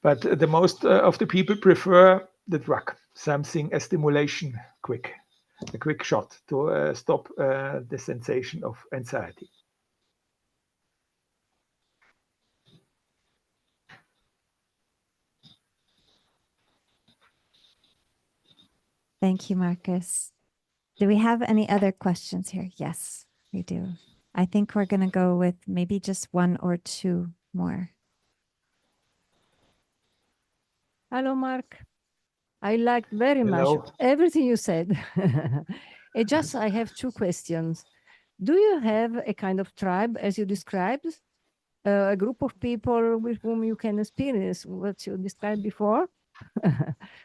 But the most of the people prefer the drug, something, a stimulation, a quick shot to stop the sensation of anxiety. Thank you, Markus. Do we have any other questions here? Yes, we do. I think we're going to go with maybe just one or two more. Hello, Mark. I liked very much everything you said. I have two questions. Do you have a kind of tribe, as you described, a group of people with whom you can experience what you described before?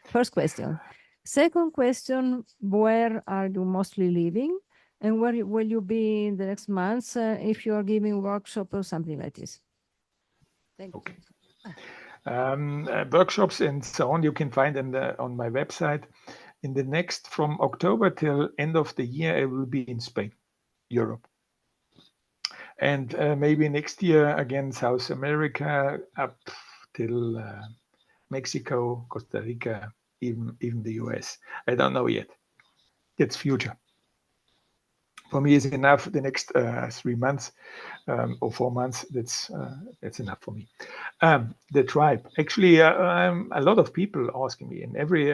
First question. Second question, where are you mostly living? And where will you be in the next months if you are giving workshop or something like this? Thank you. Workshops and so on you can find on my website. In the next, from October till end of the year, I will be in Spain, Europe. And maybe next year again, South America, up till Mexico, Costa Rica, even the US. I don't know yet. It's future. For me, is enough. The next 3 months or 4 months. That's enough for me. The tribe. Actually, a lot of people asking me in every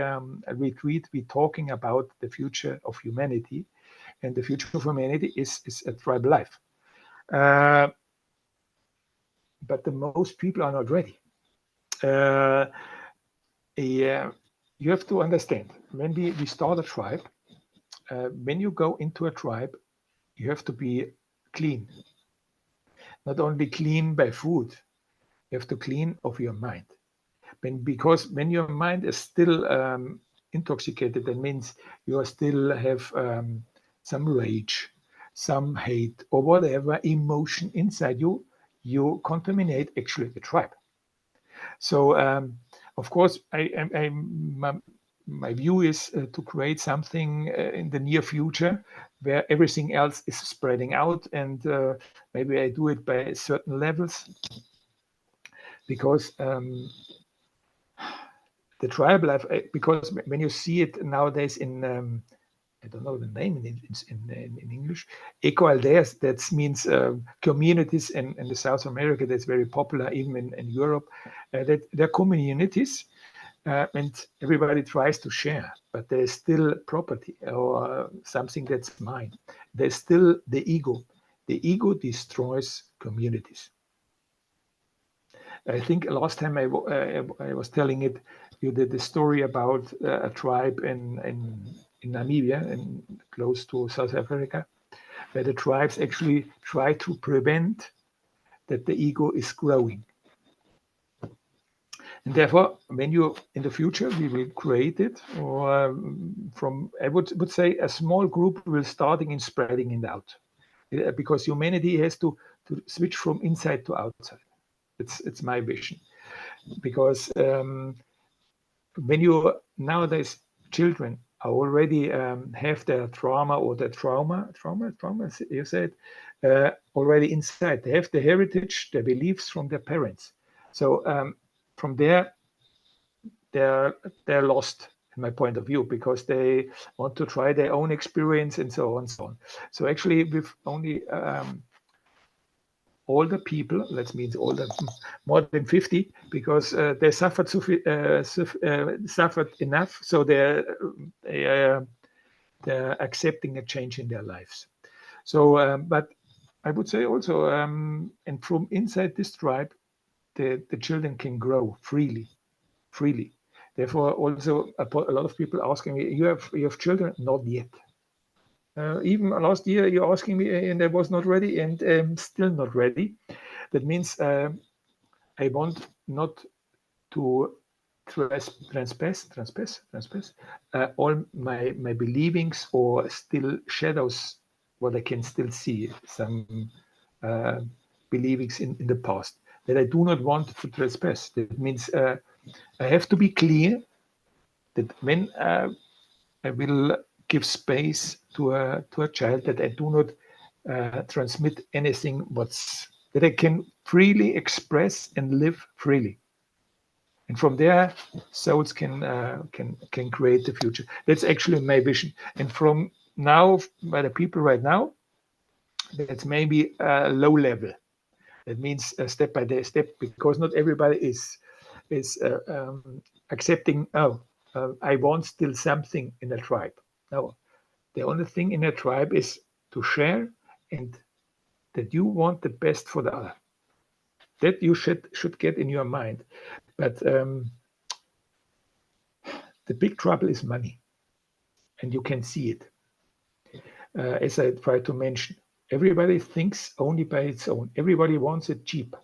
retreat. We're talking about the future of humanity, and the future of humanity is a tribe life. But the most people are not ready. You have to understand, when we start a tribe, when you go into a tribe, you have to be clean. Not only clean by food, you have to clean of your mind. Because when your mind is still intoxicated, that means you still have some rage, some hate, or whatever emotion inside you, you contaminate actually the tribe. So of course, my view is to create something in the near future where everything else is spreading out, and maybe I do it by certain levels, because the tribal life, because when you see it nowadays in I don't know the name in English, ecoaldeas, that means communities in the South America. That's very popular even in Europe. That they're communities, and everybody tries to share, but there's still property or something that's mine. There's still the ego. The ego destroys communities. I think last time I was telling it, you did the story about a tribe in Namibia, and close to South Africa, where the tribes actually try to prevent that the ego is growing. And therefore, when you, in the future, we will create it, or from, I would say, a small group will starting in spreading it out, because humanity has to switch from inside to outside. It's my vision, because when you nowadays children are already have their trauma, or the trauma you said, already inside. They have the heritage, their beliefs from their parents. So from there, they're lost in my point of view, because they want to try their own experience and so on and so on. So actually, with only older people, that means older, more than 50, because they suffered suffered enough, so they're accepting a change in their lives. So, but I would say also, and from inside this tribe, the children can grow freely. Therefore, also a lot of people asking me, "You have children?" Not yet. Even last year, you're asking me, and I was not ready, and still not ready. That means I want not to transpass all my believings, or still shadows, what I can still see, some believings in the past, that I do not want to trespass. That means I have to be clear that when I will give space to a child, that I do not transmit anything that I can freely express and live freely. And from there, souls can create the future. That's actually my vision. And from now, by the people right now, that's maybe a low level. That means step by step, because not everybody is accepting. Oh, I want still something in a tribe. No, the only thing in a tribe is to share, and that you want the best for the other. That you should get in your mind. But the big trouble is money, and you can see it. As I tried to mention, everybody thinks only by its own. Everybody wants it cheap.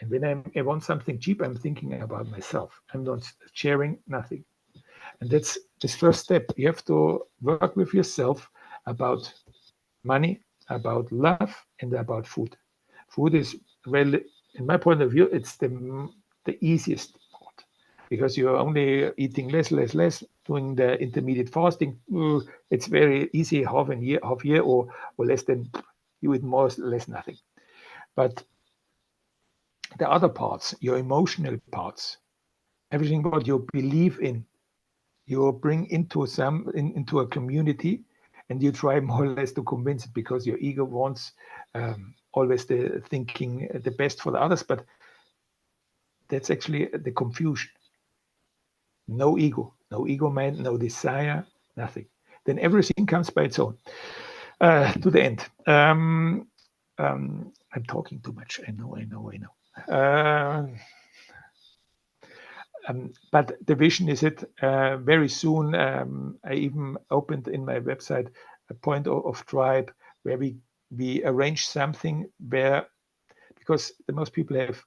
And when I want something cheap, I'm thinking about myself. I'm not sharing nothing. And that's this first step. You have to work with yourself about money, about love, and about food. Food is, well, in my point of view, it's the easiest part, because you're only eating less, doing the intermediate fasting. It's very easy, half year, or less than, you eat more or less nothing. But the other parts, your emotional parts, everything what you believe in, you bring into a community, and you try more or less to convince it, because your ego wants always the thinking the best for the others. But that's actually the confusion. No ego mind, no desire, nothing. Then everything comes by its own. To the end. I'm talking too much. I know. But the vision is it very soon. I even opened in my website a point of tribe, where we arrange something where, because the most people have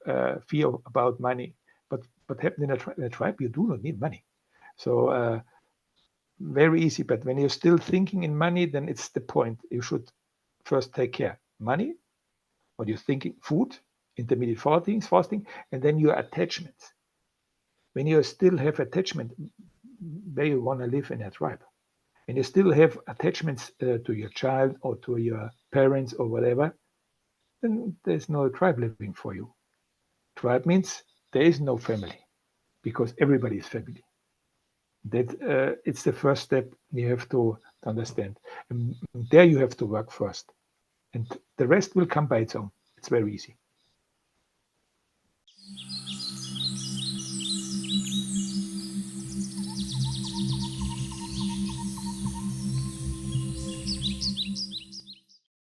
fear about money, but what happened in a tribe, you do not need money. So very easy. But when you're still thinking in money, then it's the point. You should first take care money, what you're thinking, food, intermediate fasting, and then your attachments. When you still have attachment, where you want to live in a tribe, and you still have attachments to your child or to your parents or whatever, then there's no tribe living for you. Tribe means there is no family, because everybody is family. That it's the first step you have to understand. And there you have to work first, and the rest will come by its own. It's very easy.